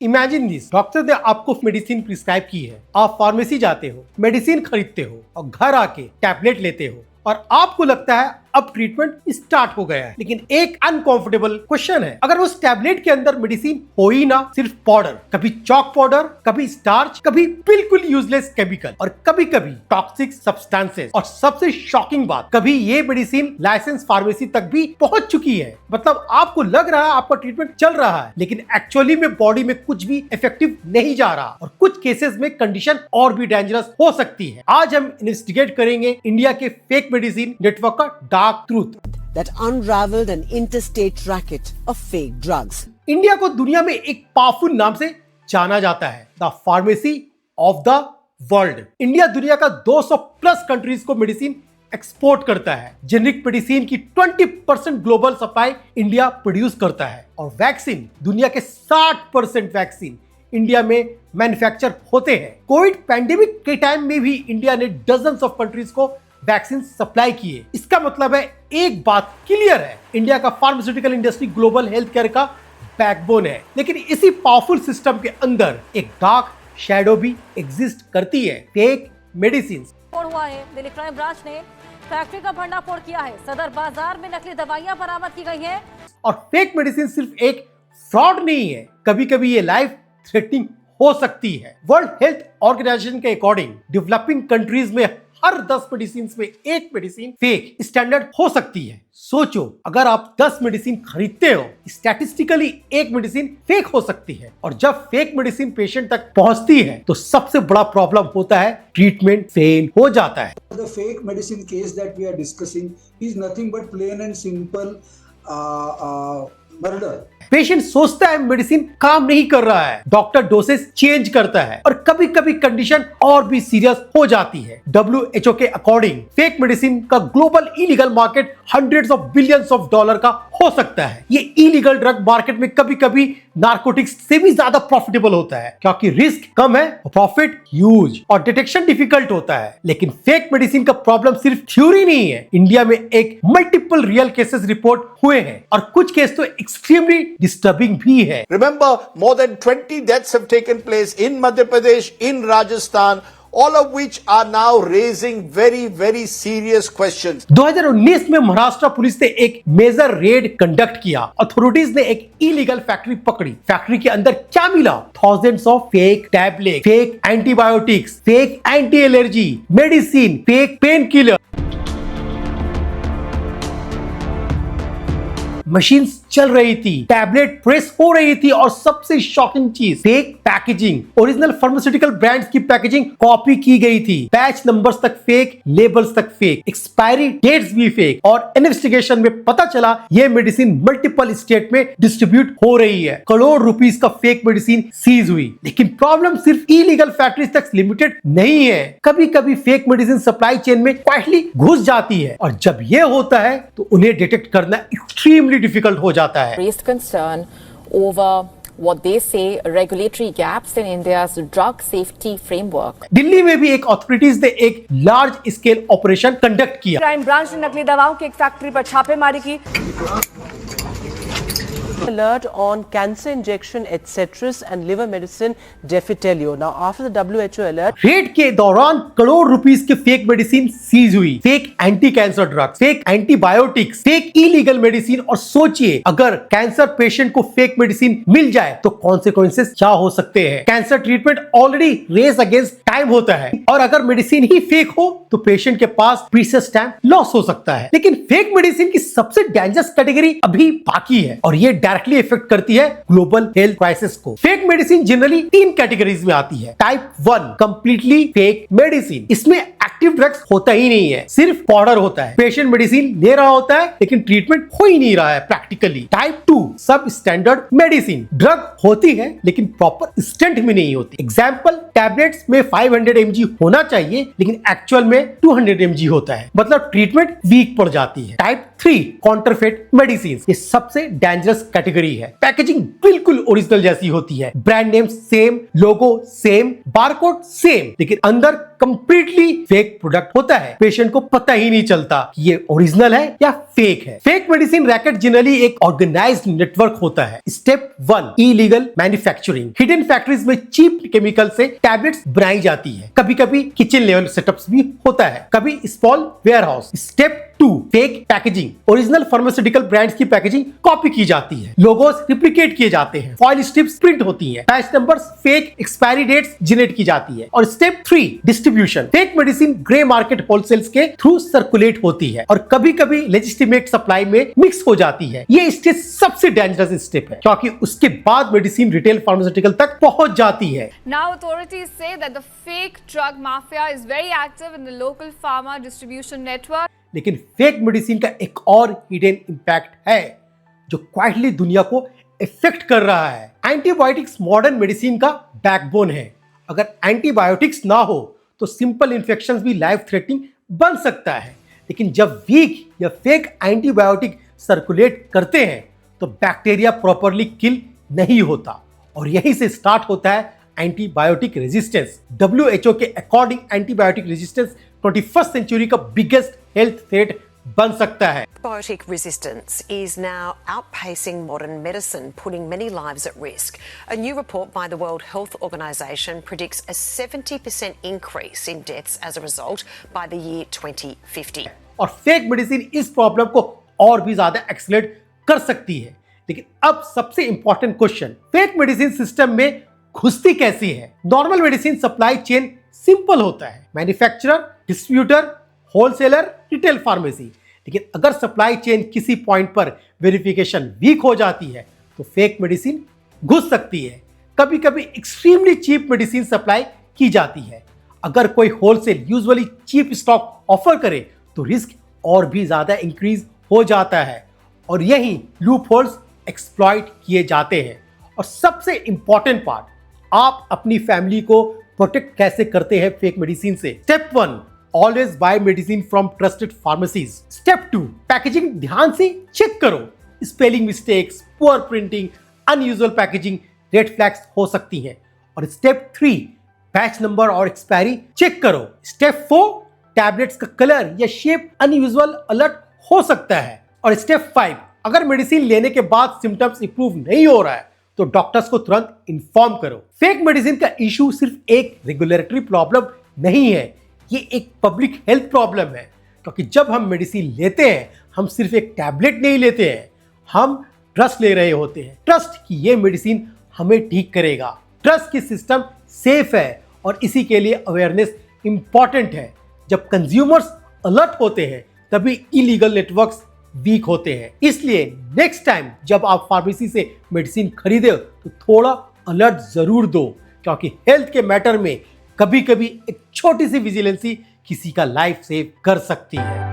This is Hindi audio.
इमेजिन दिस, डॉक्टर ने आपको मेडिसिन प्रिस्क्राइब की है, आप फार्मेसी जाते हो, मेडिसिन खरीदते हो और घर आके टैबलेट लेते हो और आपको लगता है अब ट्रीटमेंट स्टार्ट हो गया है। लेकिन एक अनकंफर्टेबल क्वेश्चन है, अगर उस टैबलेट के अंदर मेडिसिन हो ही ना, सिर्फ पाउडर, कभी चॉक पाउडर, कभी स्टार्च, कभी बिल्कुल यूजलेस केमिकल और कभी कभी टॉक्सिक सब्सटेंसेस, और सबसे शॉकिंग बात, कभी ये मेडिसिन लाइसेंस फार्मेसी तक भी पहुंच चुकी है। मतलब आपको लग रहा है आपका ट्रीटमेंट चल रहा है, लेकिन एक्चुअली में बॉडी में कुछ भी इफेक्टिव नहीं जा रहा और कुछ केसेस में कंडीशन और भी डेंजरस हो सकती है। आज हम इन्वेस्टिगेट करेंगे इंडिया के फेक मेडिसिन नेटवर्क का dark truth that unraveled an interstate racket of fake drugs. India को दुनिया में एक पावरफुल नाम से जाना जाता है, the pharmacy of the world. India दुनिया का 200 प्लस कंट्रीज को मेडिसिन एक्सपोर्ट करता है। जेनरिक मेडिसिन की 20% ग्लोबल सप्लाई इंडिया प्रोड्यूस करता है और वैक्सीन, दुनिया के 60% वैक्सीन इंडिया में मैन्युफैक्चर होते हैं। कोविड पैंडेमिक के टाइम में भी इंडिया ने डजन्स ऑफ कंट्रीज को वैक्सीन सप्लाई किए। इसका मतलब है एक बात क्लियर है, इंडिया का pharmaceutical industry global health care का बैकबोन है। लेकिन इसी पावरफुल सिस्टम के अंदर एक डार्क शैडो भी एग्जिस्ट करती है, फेक मेडिसिन। हुआ है, दिल्ली क्राइम ब्रांच ने फैक्ट्री का भंडाफोड़ किया है। सदर बाजार में नकली दवाइयां बरामद की गई हैं। और फेक मेडिसिन सिर्फ एक फ्रॉड नहीं है, कभी कभी ये लाइफ थ्रेटनिंग हो सकती है। वर्ल्ड हेल्थ ऑर्गेनाइजेशन के अकॉर्डिंग डेवलपिंग कंट्रीज में हर 10 मेडिसिन में एक मेडिसिन फेक स्टैंडर्ड हो सकती है। सोचो, अगर आप 10 मेडिसिन खरीदते हो, स्टैटिस्टिकली एक मेडिसिन फेक हो सकती है। और जब फेक मेडिसिन पेशेंट तक पहुंचती है तो सबसे बड़ा प्रॉब्लम होता है, ट्रीटमेंट फेल हो जाता है। The fake medicine case that we are discussing is nothing but plain and simple murder. Patient सोचता है मेडिसिन काम नहीं कर रहा है, डॉक्टर डोसेज चेंज करता है और कभी कभी कंडीशन और भी सीरियस हो जाती है। WHO के अकॉर्डिंग फेक मेडिसिन का global illegal market hundreds of billions of dollar का हो सकता है। ये इलीगल ड्रग मार्केट में कभी कभी नार्कोटिक्स से भी ज्यादा प्रॉफिटेबल होता है, क्योंकि रिस्क कम है, प्रॉफिट ह्यूज और डिटेक्शन डिफिकल्ट होता है। लेकिन फेक मेडिसिन का प्रॉब्लम सिर्फ थ्योरी नहीं है, इंडिया में एक मल्टीपल रियल केसेस रिपोर्ट हुए हैं और कुछ केस तो एक्सट्रीमली डिस्टर्बिंग भी है। Remember, more than 20 deaths have taken place in Madhya Pradesh, in Rajasthan, all of which are now raising very, very serious questions. 2019 में महाराष्ट्र पुलिस ने एक मेजर रेड कंडक्ट किया। अथॉरिटीज ने एक इलीगल फैक्ट्री पकड़ी। फैक्ट्री के अंदर क्या मिला? Thousands of fake tablet, fake antibiotics, fake anti allergy medicine, fake pain killer. Machines चल रही थी, टैबलेट प्रेस हो रही थी और सबसे शॉकिंग चीज, fake packaging. Original pharmaceutical brands की पैकेजिंग कॉपी की गई थी, बैच नंबर्स तक फेक, लेबल्स तक फेक, एक्सपायरी डेट्स भी फेक। और इन्वेस्टिगेशन में पता चला ये मेडिसिन मल्टीपल स्टेट में डिस्ट्रीब्यूट हो रही है। करोड़ रुपीस का फेक मेडिसिन सीज हुई। लेकिन प्रॉब्लम सिर्फ इलीगल फैक्ट्रीज तक लिमिटेड नहीं है, कभी कभी फेक मेडिसिन सप्लाई चेन में क्वाइटली घुस जाती है और जब ये होता है तो उन्हें डिटेक्ट करना एक्सट्रीमली डिफिकल्ट हो जाता है। Raised concern over what they say regulatory gaps in India's drug safety framework. Delhi में भी एक अथॉरिटीज ने एक लार्ज स्केल ऑपरेशन कंडक्ट किया। क्राइम ब्रांच ने नकली दवाओं की एक फैक्ट्री पर छापेमारी की। Alert on cancer injection, etc. and liver medicine Defitelio. Now, after the WHO alert, raid के दौरान करोड़ रुपीस के फेक मेडिसिन सीज हुई, fake anti cancer drugs, fake antibiotics, fake illegal medicine. और सोचिए, अगर कैंसर पेशेंट को फेक मेडिसिन मिल जाए तो कॉन्सिक्वेंसेस क्या हो सकते हैं। Cancer treatment already race against time होता है और अगर मेडिसिन ही फेक हो तो पेशेंट के पास प्रीशियस टाइम लॉस हो सकता है। लेकिन फेक मेडिसिन की सबसे डेंजरस कैटेगरी अभी बाकी है और ये डायरेक्टली इफेक्ट करती है ग्लोबल हेल्थ क्राइसिस को। फेक मेडिसिन जनरली 3 कैटेगरीज में आती है। टाइप 1 कंप्लीटली फेक मेडिसिन, इसमें एक्टिव ड्रग्स होता ही नहीं है, सिर्फ पाउडर होता है। पेशेंट मेडिसिन ले रहा होता है लेकिन ट्रीटमेंट हो ही नहीं रहा है प्रैक्टिकली। टाइप 2 सब स्टैंडर्ड मेडिसिन, ड्रग होती है लेकिन प्रॉपर स्टेंट में नहीं होती। एग्जाम्पल, टैबलेट्स में 500 mg होना चाहिए लेकिन एक्चुअल में 200 mg होता है, मतलब ट्रीटमेंट वीक पड़ जाती है। टाइप 3 काउंटरफेट मेडिसिन, ये सबसे डेंजरस कैटेगरी है। पैकेजिंग बिल्कुल ओरिजिनल जैसी होती है, ब्रांड नेम सेम, लोगो सेम, बारकोड सेम, लेकिन अंदर कंप्लीटली फेक प्रोडक्ट होता है। पेशेंट को पता ही नहीं चलता कि ये ओरिजिनल है या फेक है। फेक मेडिसिन रैकेट जनरली एक ऑर्गेनाइज्ड नेटवर्क होता है। Step 1, illegal manufacturing. Hidden factories में चीप केमिकल से टैबलेट्स बनाई जाती है। कभी कभी किचन लेवल सेटअप्स भी होता है, कभी small warehouse. Step 2, fake packaging. Original pharmaceutical brands की पैकेजिंग कॉपी की जाती है, लोगोस रिप्लिकेट किए जाते हैं, फॉइल स्ट्रिप्स प्रिंट होती हैं, batch numbers, fake expiry dates generate की जाती है। और step 3, distribution. Fake medicine grey market wholesales के थ्रू सर्कुलेट होती है और कभी कभी लेजिस्टिमेट सप्लाई में मिक्स हो जाती है। ये स्टेज सबसे डेंजरस स्टेप है क्योंकि उसके बाद मेडिसिन रिटेल फार्मास्यूटिकल तक पहुंच जाती है। Now authorities say that the fake drug mafia is very active in the local pharma distribution network. लेकिन फेक मेडिसिन का एक और हिडन इंपैक्ट है जो क्वाइटली दुनिया को इफेक्ट कर रहा है। एंटीबायोटिक्स मॉडर्न मेडिसिन का बैकबोन है। अगर एंटीबायोटिक्स ना हो तो सिंपल इन्फेक्शंस भी लाइफ थ्रेटनिंग बन सकता है। लेकिन जब वीक या फेक एंटीबायोटिक सर्कुलेट करते हैं तो बैक्टीरिया प्रॉपरली किल नहीं होता और यहीं से स्टार्ट होता है एंटीबायोटिक रेजिस्टेंस। WHO के according antibiotic resistance 21st century का बिगेस्ट हेल्थ थ्रेट बन सकता है। Antibiotic resistance is now outpacing modern medicine, putting many lives at risk. A new report by the World Health Organization predicts a 70% increase in deaths as a result by the year 2050. और फेक मेडिसिन इस प्रॉब्लम को और भी ज्यादा एक्सेलरेट कर सकती है। लेकिन अब सबसे important question, fake medicine system में घुसती कैसी है? Normal medicine supply chain simple होता है, manufacturer, distributor, wholesaler, retail pharmacy. लेकिन अगर सप्लाई चेन किसी पॉइंट पर वेरिफिकेशन वीक हो जाती है तो फेक मेडिसिन घुस सकती है। कभी कभी एक्सट्रीमली चीप मेडिसिन सप्लाई की जाती है। अगर कोई wholesale usually cheap stock offer करे तो रिस्क और भी ज्यादा इंक्रीज हो जाता है और यही लूप होल्स एक्सप्लॉइट किए जाते हैं। और सबसे इंपॉर्टेंट पार्ट, आप अपनी फैमिली को प्रोटेक्ट कैसे करते हैं फेक मेडिसिन से। Step 1, always buy medicine from trusted pharmacies. Step 2, packaging ध्यान से चेक करो। Spelling mistakes, poor printing, unusual packaging red flags हो सकती हैं। और स्टेप 3, बैच नंबर और एक्सपायरी चेक करो। स्टेप 4, टैबलेट्स का कलर या शेप अनयूजुअल अलर्ट हो सकता है। और स्टेप 5, अगर मेडिसिन लेने के बाद सिम्टम्स इंप्रूव नहीं हो रहा है तो डॉक्टर्स को तुरंत इन्फॉर्म करो। फेक मेडिसिन का इशू सिर्फ एक रेगुलेटरी प्रॉब्लम नहीं है, ये एक पब्लिक हेल्थ प्रॉब्लम है। क्योंकि जब हम मेडिसिन लेते हैं हम सिर्फ एक टैबलेट नहीं लेते हैं, हम ट्रस्ट ले रहे होते हैं। ट्रस्ट कि ये मेडिसिन हमें ठीक करेगा, ट्रस्ट की सिस्टम सेफ है और इसी के लिए अवेयरनेस इंपॉर्टेंट है। जब कंज्यूमर्स अलर्ट होते हैं तभी इलीगल नेटवर्क्स वीक होते हैं। इसलिए नेक्स्ट टाइम जब आप फार्मेसी से मेडिसिन खरीदे तो थोड़ा अलर्ट जरूर दो, क्योंकि हेल्थ के मैटर में कभी कभी एक छोटी सी विजिलेंसी किसी का लाइफ सेव कर सकती है।